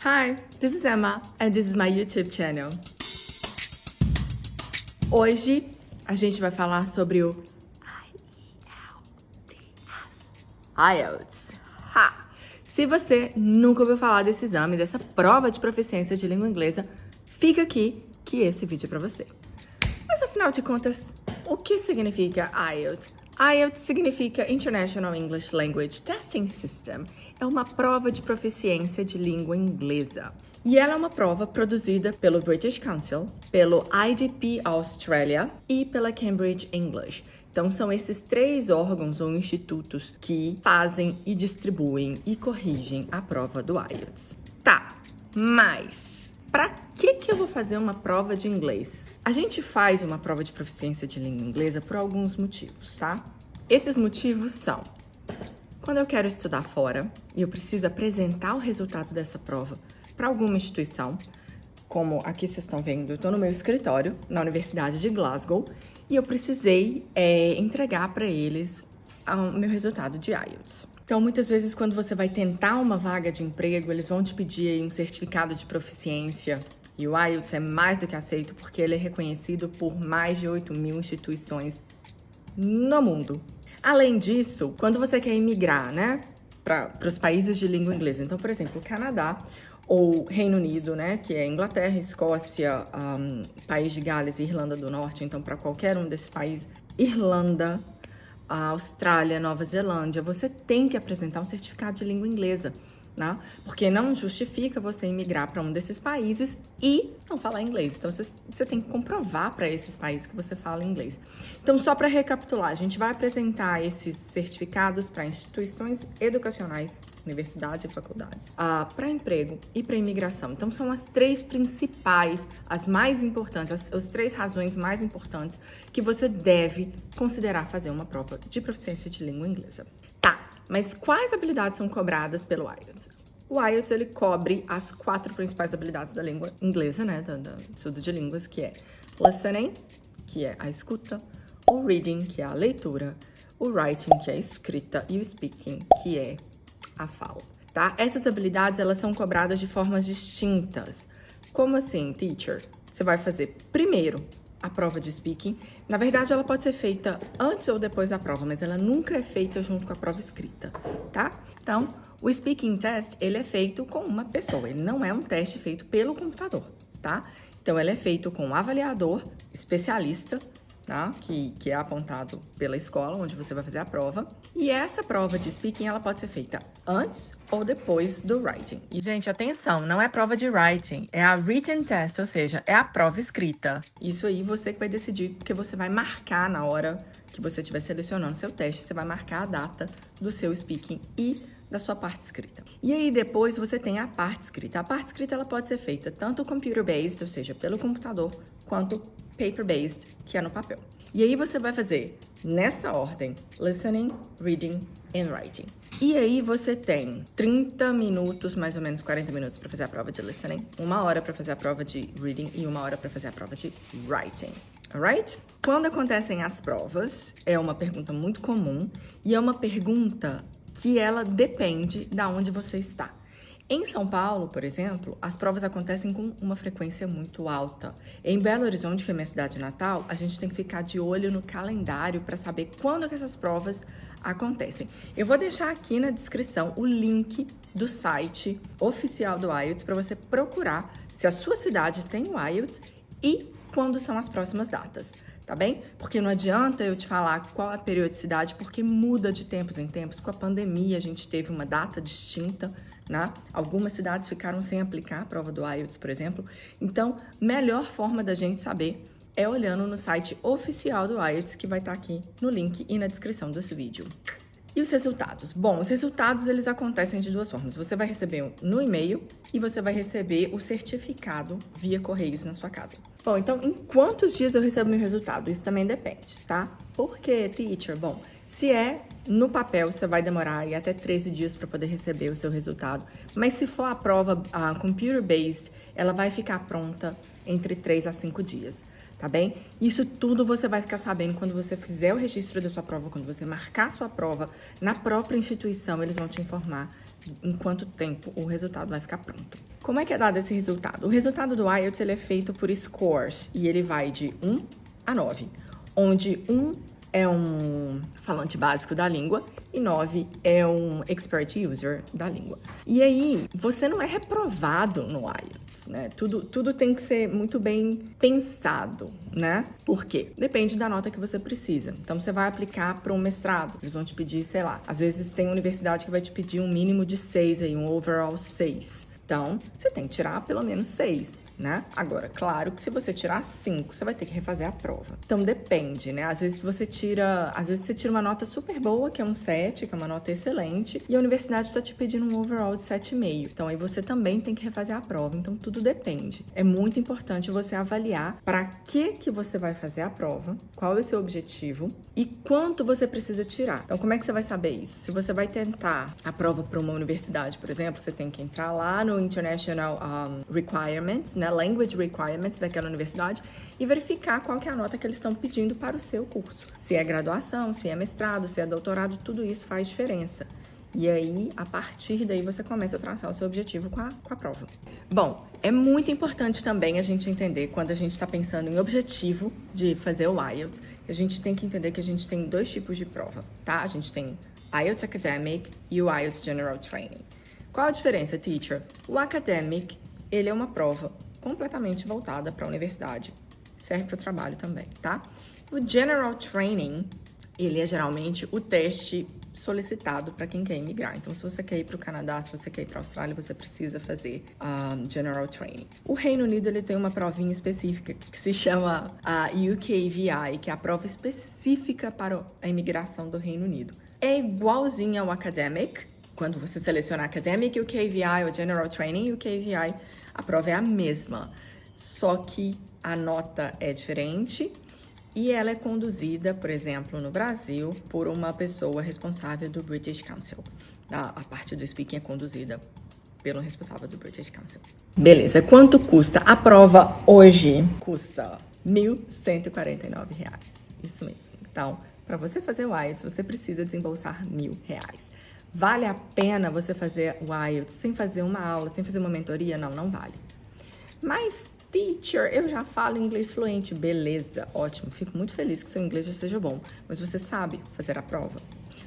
Hi, this is Emma and this is my YouTube channel. Hoje a gente vai falar sobre o IELTS. Ha! Se você nunca ouviu falar desse exame, dessa prova de proficiência de língua inglesa, fica aqui que esse vídeo é para você. Mas afinal de contas, o que significa IELTS? IELTS significa International English Language Testing System. É uma prova de proficiência de língua inglesa. E ela é uma prova produzida pelo British Council, pelo IDP Australia e pela Cambridge English. Então, são esses três órgãos ou institutos que fazem e distribuem e corrigem a prova do IELTS. Tá, mas para que eu vou fazer uma prova de inglês? A gente faz uma prova de proficiência de língua inglesa por alguns motivos, tá? Esses motivos são: quando eu quero estudar fora e eu preciso apresentar o resultado dessa prova para alguma instituição, como aqui vocês estão vendo, eu estou no meu escritório na Universidade de Glasgow e eu precisei entregar para eles o meu resultado de IELTS. Então, muitas vezes, quando você vai tentar uma vaga de emprego, eles vão te pedir aí um certificado de proficiência. E o IELTS é mais do que aceito porque ele é reconhecido por mais de 8.000 instituições no mundo. Além disso, quando você quer imigrar, né, para os países de língua inglesa, então, por exemplo, o Canadá ou Reino Unido, né, que é Inglaterra, Escócia, País de Gales e Irlanda do Norte, então, para qualquer um desses países, Irlanda, Austrália, Nova Zelândia, você tem que apresentar um certificado de língua inglesa, né? Porque não justifica você imigrar para um desses países e não falar inglês. Então, você tem que comprovar para esses países que você fala inglês. Então, só para recapitular, a gente vai apresentar esses certificados para instituições educacionais, universidades e faculdades, para emprego e para imigração. Então, são as três principais, as mais importantes, as três razões mais importantes que você deve considerar fazer uma prova de proficiência de língua inglesa. Tá, mas quais habilidades são cobradas pelo IELTS? O IELTS, ele cobre as 4 principais habilidades da língua inglesa, né, do estudo de línguas, que é listening, que é a escuta, o reading, que é a leitura, o writing, que é a escrita, e o speaking, que é a fala, tá? Essas habilidades, elas são cobradas de formas distintas. Como assim, teacher? Você vai fazer primeiro a prova de speaking. Na verdade, ela pode ser feita antes ou depois da prova, mas ela nunca é feita junto com a prova escrita, tá? Então, o speaking test, ele é feito com uma pessoa, ele não é um teste feito pelo computador, tá? Então, ele é feito com um avaliador especialista, tá? Que é apontado pela escola onde você vai fazer a prova. E essa prova de speaking, ela pode ser feita antes ou depois do writing. E, gente, atenção, não é prova de writing, é a written test, ou seja, é a prova escrita. Isso aí você que vai decidir, porque você vai marcar na hora que você estiver selecionando seu teste, você vai marcar a data do seu speaking e da sua parte escrita. E aí depois você tem a parte escrita. A parte escrita, ela pode ser feita tanto computer-based, ou seja, pelo computador, quanto paper-based, que é no papel. E aí você vai fazer nessa ordem: listening, reading and writing. E aí você tem 30 minutos, mais ou menos 40 minutos para fazer a prova de listening, 1 hora para fazer a prova de reading e 1 hora para fazer a prova de writing. Alright? Quando acontecem as provas, é uma pergunta muito comum e é uma pergunta que ela depende de onde você está. Em São Paulo, por exemplo, as provas acontecem com uma frequência muito alta. Em Belo Horizonte, que é minha cidade natal, a gente tem que ficar de olho no calendário para saber quando que essas provas acontecem. Eu vou deixar aqui na descrição o link do site oficial do IELTS para você procurar se a sua cidade tem o IELTS e quando são as próximas datas. Tá bem? Porque não adianta eu te falar qual é a periodicidade, porque muda de tempos em tempos. Com a pandemia, a gente teve uma data distinta, né? Algumas cidades ficaram sem aplicar a prova do IELTS, por exemplo. Então, melhor forma da gente saber é olhando no site oficial do IELTS, que vai estar aqui no link e na descrição desse vídeo. E os resultados? Bom, os resultados, eles acontecem de 2 formas. Você vai receber no e-mail e você vai receber o certificado via correios na sua casa. Bom, então, em quantos dias eu recebo meu resultado? Isso também depende, tá? Por quê, teacher? Bom, se é no papel, você vai demorar aí até 13 dias para poder receber o seu resultado. Mas se for a prova computer-based, ela vai ficar pronta entre 3 a 5 dias. tá bem? Isso tudo você vai ficar sabendo quando você fizer o registro da sua prova, quando você marcar sua prova na própria instituição, eles vão te informar em quanto tempo o resultado vai ficar pronto. Como é que é dado esse resultado? O resultado do IELTS ele é feito por scores e ele vai de 1 a 9, onde 1 é um falante básico da língua e 9 é um expert user da língua. E aí, você não é reprovado no IELTS, né? Tudo tem que ser muito bem pensado, né? Por quê? Depende da nota que você precisa. Então, você vai aplicar para um mestrado, eles vão te pedir, sei lá, às vezes tem universidade que vai te pedir um mínimo de 6 aí, um overall 6. Então, você tem que tirar pelo menos 6. Né? Agora, claro que se você tirar 5, você vai ter que refazer a prova. Então, depende, né? Às vezes você tira uma nota super boa, que é um 7, que é uma nota excelente, e a universidade está te pedindo um overall de 7,5. Então, aí você também tem que refazer a prova. Então, tudo depende. É muito importante você avaliar para que você vai fazer a prova, qual é o seu objetivo e quanto você precisa tirar. Então, como é que você vai saber isso? Se você vai tentar a prova para uma universidade, por exemplo, você tem que entrar lá no International Requirements, né? Language Requirements daquela universidade e verificar qual que é a nota que eles estão pedindo para o seu curso. Se é graduação, se é mestrado, se é doutorado, tudo isso faz diferença. E aí, a partir daí, você começa a traçar o seu objetivo com a prova. Bom, é muito importante também a gente entender, quando a gente está pensando em objetivo de fazer o IELTS, a gente tem que entender que a gente tem 2 tipos de prova, tá? A gente tem IELTS Academic e o IELTS General Training. Qual a diferença, teacher? O Academic, ele é uma prova completamente voltada para a universidade. Serve para o trabalho também, tá? O General Training, ele é geralmente o teste solicitado para quem quer imigrar. Então, se você quer ir para o Canadá, se você quer ir para a Austrália, você precisa fazer General Training. O Reino Unido, ele tem uma provinha específica que se chama UKVI, que é a prova específica para a imigração do Reino Unido. É igualzinho ao Academic. Quando você seleciona Academic, UKVI ou General Training, UKVI, a prova é a mesma, só que a nota é diferente e ela é conduzida, por exemplo, no Brasil, por uma pessoa responsável do British Council. A parte do speaking é conduzida pelo responsável do British Council. Beleza, quanto custa? A prova hoje custa R$ 1.149. Isso mesmo. Então, para você fazer o IELTS, você precisa desembolsar R$ 1.000. Vale a pena você fazer o IELTS sem fazer uma aula, sem fazer uma mentoria? Não, não vale. Mas, teacher, eu já falo inglês fluente. Beleza, ótimo. Fico muito feliz que seu inglês já seja bom. Mas você sabe fazer a prova?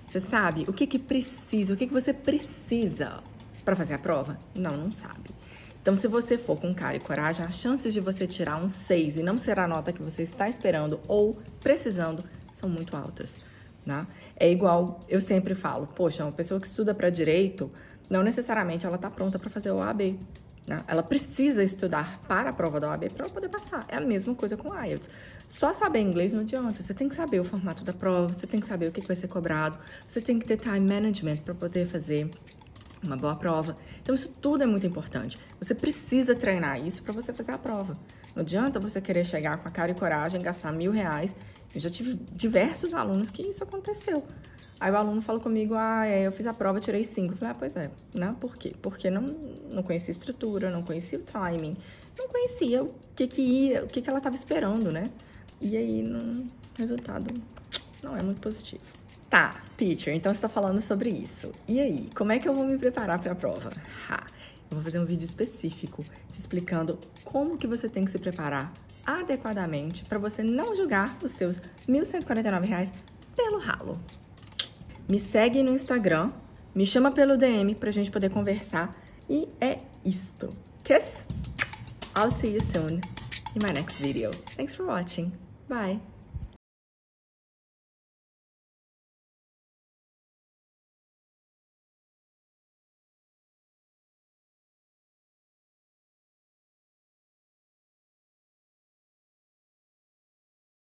Você sabe o que precisa, o que você precisa para fazer a prova? Não, não sabe. Então, se você for com cara e coragem, as chances de você tirar um 6 e não ser a nota que você está esperando ou precisando são muito altas. Né? É igual, eu sempre falo, poxa, uma pessoa que estuda para direito, não necessariamente ela está pronta para fazer o OAB. Né? Ela precisa estudar para a prova da OAB para poder passar. É a mesma coisa com o IELTS. Só saber inglês não adianta. Você tem que saber o formato da prova, você tem que saber o que vai ser cobrado, você tem que ter time management para poder fazer uma boa prova. Então, isso tudo é muito importante. Você precisa treinar isso para você fazer a prova. Não adianta você querer chegar com a cara e coragem, gastar R$ 1.000. Eu já tive diversos alunos que isso aconteceu. Aí o aluno falou comigo, eu fiz a prova, tirei 5. Eu falei, pois é, né? Por quê? Porque não conhecia a estrutura, não conhecia o timing, não conhecia o que ela estava esperando, né? E aí, o resultado não é muito positivo. Tá, teacher, então você está falando sobre isso. E aí, como é que eu vou me preparar para a prova? Eu vou fazer um vídeo específico te explicando como que você tem que se preparar adequadamente para você não jogar os seus R$ 1.149 pelo ralo. Me segue no Instagram, me chama pelo DM pra gente poder conversar e é isto. Kiss! I'll see you soon in my next video. Thanks for watching. Bye!